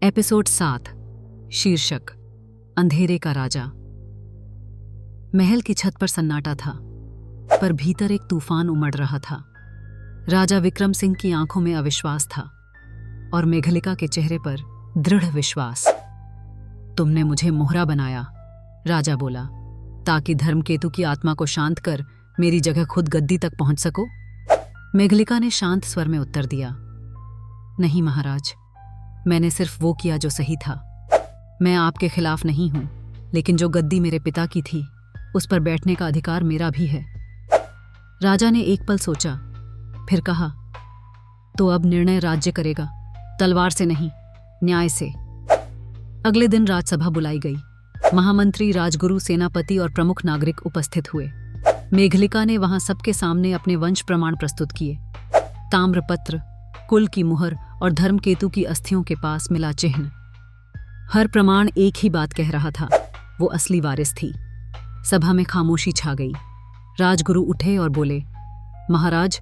Episode 7। शीर्षक अंधेरे का राजा। महल की छत पर सन्नाटा था, पर भीतर एक तूफान उमड़ रहा था। राजा विक्रम सिंह की आंखों में अविश्वास था और मेघलिका के चेहरे पर दृढ़ विश्वास। तुमने मुझे मोहरा बनाया, राजा बोला, ताकि धर्मकेतु की आत्मा को शांत कर मेरी जगह खुद गद्दी तक पहुंच सको। मेघलिका ने शांत स्वर में उत्तर दिया, नहीं महाराज, मैंने सिर्फ वो किया जो सही था। मैं आपके खिलाफ नहीं हूं, लेकिन जो गद्दी मेरे पिता की थी उस पर बैठने का अधिकार मेरा भी है। राजा ने एक पल सोचा, फिर कहा, तो अब निर्णय राज्य करेगा, तलवार से नहीं, न्याय से। अगले दिन राजसभा बुलाई गई। महामंत्री, राजगुरु, सेनापति और प्रमुख नागरिक उपस्थित हुए। मेघलिका ने वहां सबके सामने अपने वंश प्रमाण प्रस्तुत किए। ताम्रपत्र, कुल की मुहर और धर्मकेतु की अस्थियों के पास मिला चिन्ह। हर प्रमाण एक ही बात कह रहा था, वो असली वारिस थी। सभा में खामोशी छा गई। राजगुरु उठे और बोले, महाराज,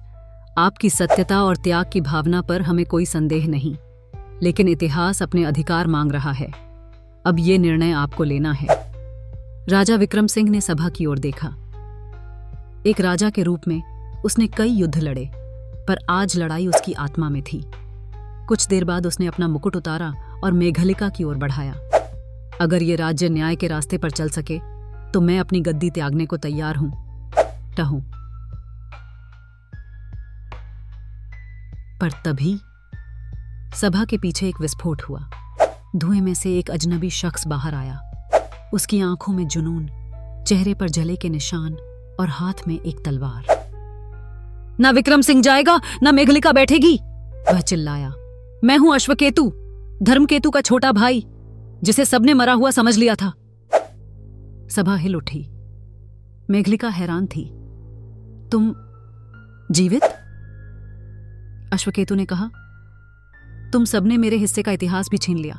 आपकी सत्यता और त्याग की भावना पर हमें कोई संदेह नहीं, लेकिन इतिहास अपने अधिकार मांग रहा है। अब ये निर्णय आपको लेना है। राजा विक्रम सिंह ने सभा की ओर देखा। एक राजा के रूप में उसने कई युद्ध लड़े, पर आज लड़ाई उसकी आत्मा में थी। कुछ देर बाद उसने अपना मुकुट उतारा और मेघलिका की ओर बढ़ाया। अगर ये राज्य न्याय के रास्ते पर चल सके तो मैं अपनी गद्दी त्यागने को तैयार हूं। टहूं। पर तभी सभा के पीछे एक विस्फोट हुआ। धुएं में से एक अजनबी शख्स बाहर आया। उसकी आंखों में जुनून, चेहरे पर जले के निशान और हाथ में एक तलवार। ना विक्रम सिंह जाएगा, ना मेघलिका बैठेगी, वह चिल्लाया। मैं हूं अश्वकेतु, धर्मकेतु का छोटा भाई, जिसे सबने मरा हुआ समझ लिया था। सभा हिल उठी। मेघलिका हैरान थी। तुम जीवित? अश्वकेतु ने कहा, तुम सबने मेरे हिस्से का इतिहास भी छीन लिया।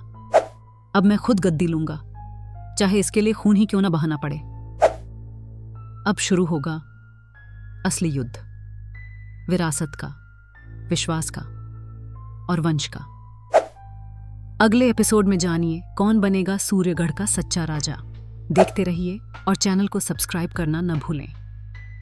अब मैं खुद गद्दी लूंगा, चाहे इसके लिए खून ही क्यों ना बहाना पड़े। अब शुरू होगा असली युद्ध, विरासत का, विश्वास का और वंश का। अगले एपिसोड में जानिए कौन बनेगा सूर्यगढ़ का सच्चा राजा। देखते रहिए और चैनल को सब्सक्राइब करना न भूलें।